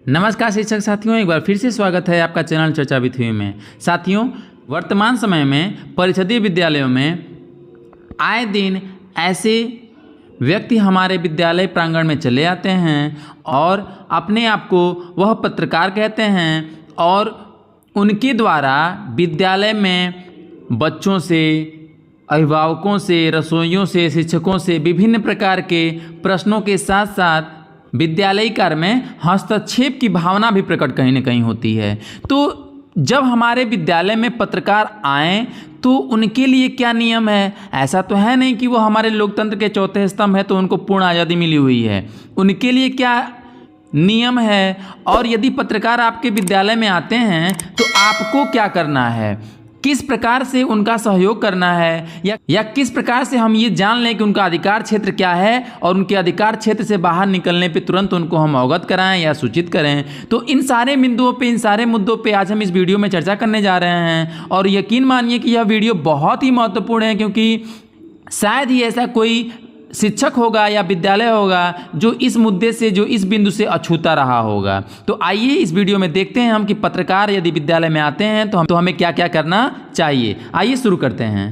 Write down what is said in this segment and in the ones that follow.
नमस्कार शिक्षक साथियों, एक बार फिर से स्वागत है आपका चैनल चर्चा विद व्यू में। साथियों, वर्तमान समय में परिषदीय विद्यालयों में आए दिन ऐसे व्यक्ति हमारे विद्यालय प्रांगण में चले आते हैं और अपने आप को वह पत्रकार कहते हैं और उनके द्वारा विद्यालय में बच्चों से, अभिभावकों से, रसोइयों से, शिक्षकों से विभिन्न प्रकार के प्रश्नों के साथ साथ विद्यालय कार्य में हस्तक्षेप की भावना भी प्रकट कहीं न कहीं होती है। तो जब हमारे विद्यालय में पत्रकार आएँ तो उनके लिए क्या नियम है? ऐसा तो है नहीं कि वो हमारे लोकतंत्र के चौथे स्तंभ है तो उनको पूर्ण आज़ादी मिली हुई है। उनके लिए क्या नियम है? और यदि पत्रकार आपके विद्यालय में आते हैं तो आपको क्या करना है? किस प्रकार से उनका सहयोग करना है या किस प्रकार से हम ये जान लें कि उनका अधिकार क्षेत्र क्या है और उनके अधिकार क्षेत्र से बाहर निकलने पे तुरंत उनको हम अवगत कराएं या सूचित करें। तो इन सारे बिंदुओं पे, इन सारे मुद्दों पे आज हम इस वीडियो में चर्चा करने जा रहे हैं। और यकीन मानिए कि यह वीडियो बहुत ही महत्वपूर्ण है, क्योंकि शायद ही ऐसा कोई शिक्षक होगा या विद्यालय होगा जो इस मुद्दे से, जो इस बिंदु से अछूता रहा होगा। तो आइए इस वीडियो में देखते हैं हम कि पत्रकार यदि विद्यालय में आते हैं तो हमें क्या क्या करना चाहिए। आइए शुरू करते हैं।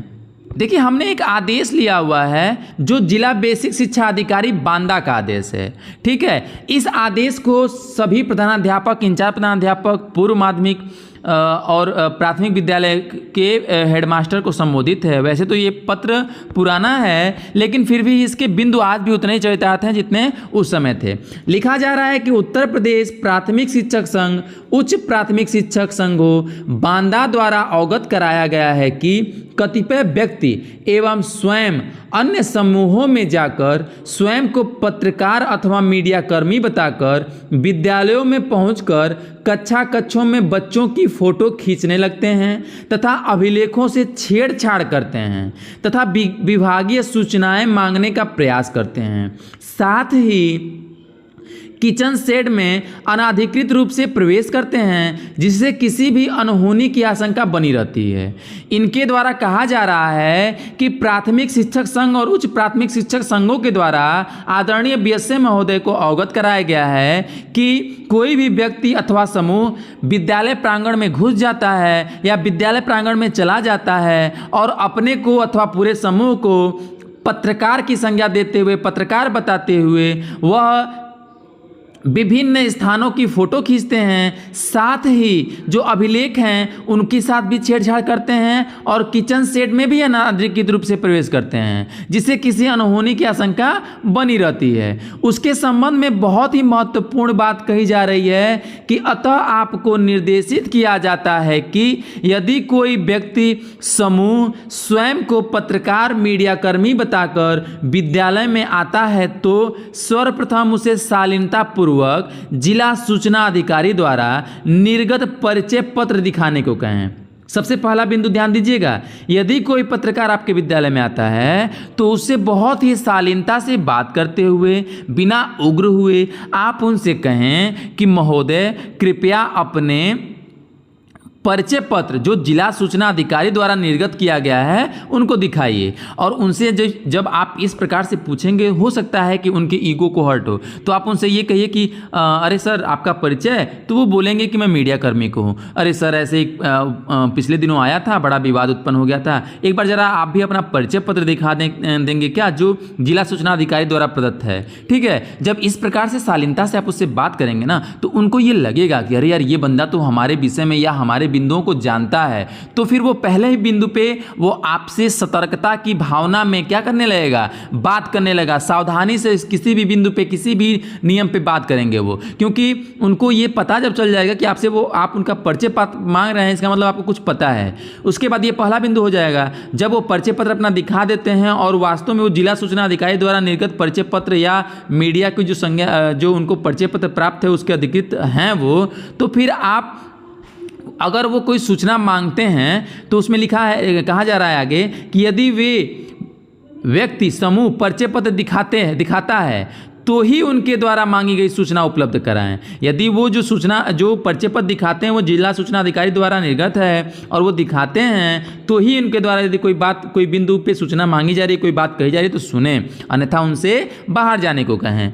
देखिए, हमने एक आदेश लिया हुआ है जो जिला बेसिक शिक्षा अधिकारी बांदा का आदेश है। ठीक है, इस आदेश को सभी प्रधानाध्यापक, इंचार्ज प्रधानाध्यापक, पूर्व माध्यमिक और प्राथमिक विद्यालय के हेडमास्टर को संबोधित है। वैसे तो ये पत्र पुराना है, लेकिन फिर भी इसके बिंदु आज भी उतने ही चरितार्थ हैं जितने उस समय थे। लिखा जा रहा है कि उत्तर प्रदेश प्राथमिक शिक्षक संघ, उच्च प्राथमिक शिक्षक संघों बांदा द्वारा अवगत कराया गया है कि कतिपय व्यक्ति एवं स्वयं अन्य समूहों में जाकर स्वयं को पत्रकार अथवा मीडिया कर्मी बताकर विद्यालयों में पहुंचकर कक्षों में बच्चों की फोटो खींचने लगते हैं तथा अभिलेखों से छेड़छाड़ करते हैं तथा विभागीय सूचनाएं मांगने का प्रयास करते हैं। साथ ही किचन शेड में अनाधिकृत रूप से प्रवेश करते हैं, जिससे किसी भी अनहोनी की आशंका बनी रहती है। इनके द्वारा कहा जा रहा है कि प्राथमिक शिक्षक संघ और उच्च प्राथमिक शिक्षक संघों के द्वारा आदरणीय बीएसए महोदय को अवगत कराया गया है कि कोई भी व्यक्ति अथवा समूह विद्यालय प्रांगण में घुस जाता है या विद्यालय प्रांगण में चला जाता है और अपने को अथवा पूरे समूह को पत्रकार की संज्ञा देते हुए, पत्रकार बताते हुए वह विभिन्न स्थानों की फोटो खींचते हैं, साथ ही जो अभिलेख हैं उनके साथ भी छेड़छाड़ करते हैं और किचन शेड में भी अनाधिकृत रूप से प्रवेश करते हैं, जिससे किसी अनहोनी की आशंका बनी रहती है। उसके संबंध में बहुत ही महत्वपूर्ण बात कही जा रही है कि अतः आपको निर्देशित किया जाता है कि यदि कोई व्यक्ति समूह स्वयं को पत्रकार, मीडिया कर्मी बताकर विद्यालय में आता है तो सर्वप्रथम उसे शालीनता जिला सूचना अधिकारी द्वारा निर्गत परिचय पत्र दिखाने को कहें। सबसे पहला बिंदु ध्यान दीजिएगा, यदि कोई पत्रकार आपके विद्यालय में आता है तो उससे बहुत ही शालीनता से बात करते हुए, बिना उग्र हुए आप उनसे कहें कि महोदय कृपया अपने परिचय पत्र जो जिला सूचना अधिकारी द्वारा निर्गत किया गया है उनको दिखाइए। और उनसे जब आप इस प्रकार से पूछेंगे, हो सकता है कि उनके ईगो को हर्ट हो, तो आप उनसे ये कहिए कि अरे सर आपका परिचय, तो वो बोलेंगे कि मैं मीडिया कर्मी को हूँ। अरे सर ऐसे ही पिछले दिनों आया था, बड़ा विवाद उत्पन्न हो गया था, एक बार ज़रा आप भी अपना परिचय पत्र दिखा देंगे क्या, जो जिला सूचना अधिकारी द्वारा प्रदत्त है। ठीक है, जब इस प्रकार से शालीनता से आप उससे बात करेंगे ना तो उनको ये लगेगा कि अरे यार ये बंदा तो हमारे विषय में या हमारे बिंदुओं को जानता है। तो फिर वो पहले ही बिंदु पे वो आपसे सतर्कता की भावना में क्या करने लगेगा, बात करने लगा। सावधानी से किसी भी बिंदु पे, किसी भी नियम पे बात करेंगे वो, क्योंकि उनको ये पता जब चल जाएगा कि आपसे आप उनका परिचय पत्र मांग रहे हैं, इसका मतलब आपको कुछ पता है। उसके बाद ये पहला बिंदु हो जाएगा, जब वो परिचय पत्र अपना दिखा देते हैं और वास्तव में वो जिला सूचना अधिकारी द्वारा निर्गत परिचय पत्र या मीडिया की जो संज्ञा, जो उनको परिचय पत्र प्राप्त है उसके अधिकृत हैं वो, तो फिर आप अगर वो कोई सूचना मांगते हैं तो उसमें कहा जा रहा है आगे कि यदि वे व्यक्ति समूह परिचय पत्र दिखाता है तो ही उनके द्वारा मांगी गई सूचना उपलब्ध कराएं। यदि वो जो परिचय पत्र दिखाते हैं वो जिला सूचना अधिकारी द्वारा निर्गत है और वो दिखाते हैं तो ही उनके द्वारा यदि कोई बिंदु पे सूचना मांगी जा रही है, कोई बात कही जा रही है तो सुने, अन्यथा उनसे बाहर जाने को कहें।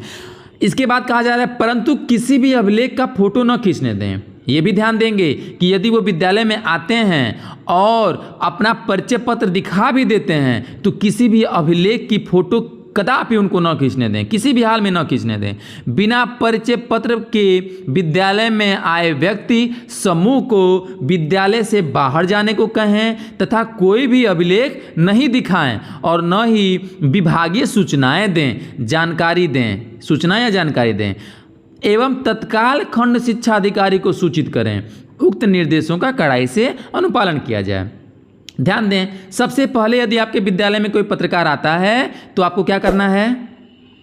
इसके बाद कहा जा रहा है परंतु किसी भी अभिलेख का फोटो न खींचने दें। ये भी ध्यान देंगे कि यदि वो विद्यालय में आते हैं और अपना परिचय पत्र दिखा भी देते हैं तो किसी भी अभिलेख की फोटो कदापि उनको न खींचने दें, किसी भी हाल में न खींचने दें। बिना परिचय पत्र के विद्यालय में आए व्यक्ति समूह को विद्यालय से बाहर जाने को कहें तथा कोई भी अभिलेख नहीं दिखाएं और न ही विभागीय सूचनाएं दें, जानकारी दें, सूचना या जानकारी दें एवं तत्काल खंड शिक्षा अधिकारी को सूचित करें। उक्त निर्देशों का कड़ाई से अनुपालन किया जाए। ध्यान दें, सबसे पहले यदि आपके विद्यालय में कोई पत्रकार आता है तो आपको क्या करना है?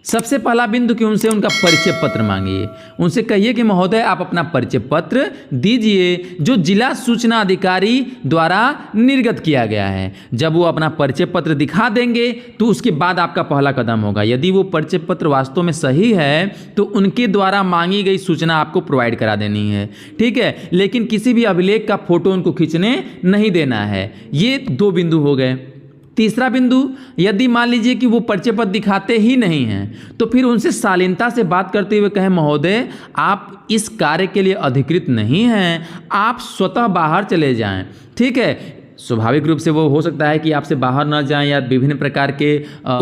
सबसे पहला बिंदु कि उनसे उनका परिचय पत्र मांगिए। उनसे कहिए कि महोदय आप अपना परिचय पत्र दीजिए जो जिला सूचना अधिकारी द्वारा निर्गत किया गया है। जब वो अपना परिचय पत्र दिखा देंगे तो उसके बाद आपका पहला कदम होगा, यदि वो परिचय पत्र वास्तव में सही है तो उनके द्वारा मांगी गई सूचना आपको प्रोवाइड करा देनी है, ठीक है। लेकिन किसी भी अभिलेख का फोटो उनको खींचने नहीं देना है। ये 2 बिंदु हो गए। तीसरा बिंदु, यदि मान लीजिए कि वो परिचय पत्र दिखाते ही नहीं हैं तो फिर उनसे शालीनता से बात करते हुए कहें महोदय आप इस कार्य के लिए अधिकृत नहीं हैं, आप स्वतः बाहर चले जाएं, ठीक है। स्वाभाविक रूप से वो हो सकता है कि आपसे बाहर न जाएं या विभिन्न प्रकार के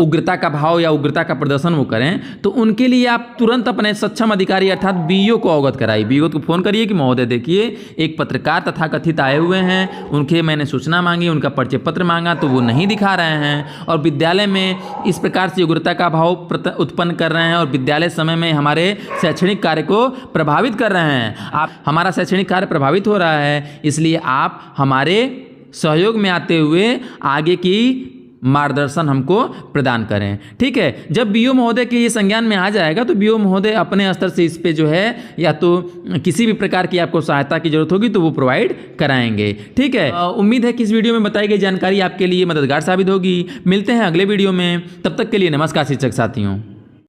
उग्रता का भाव या उग्रता का प्रदर्शन वो करें, तो उनके लिए आप तुरंत अपने सक्षम अधिकारी अर्थात बीईओ को अवगत कराइए। बीईओ को फ़ोन करिए कि महोदय देखिए एक पत्रकार तथाकथित आए हुए हैं, उनके मैंने सूचना मांगी, उनका परिचय पत्र मांगा तो वो नहीं दिखा रहे हैं और विद्यालय में इस प्रकार से उग्रता का भाव उत्पन्न कर रहे हैं और विद्यालय समय में हमारे शैक्षणिक कार्य को प्रभावित कर रहे हैं। आप हमारा शैक्षणिक कार्य प्रभावित हो रहा है, इसलिए आप हमारे सहयोग में आते हुए आगे की मार्गदर्शन हमको प्रदान करें, ठीक है। जब बीईओ महोदय के ये संज्ञान में आ जाएगा तो बीईओ महोदय अपने स्तर से इस पे जो है या तो किसी भी प्रकार की आपको सहायता की जरूरत होगी तो वो प्रोवाइड कराएंगे, ठीक है। उम्मीद है कि इस वीडियो में बताई गई जानकारी आपके लिए मददगार साबित होगी। मिलते हैं अगले वीडियो में, तब तक के लिए नमस्कार शिक्षक साथियों।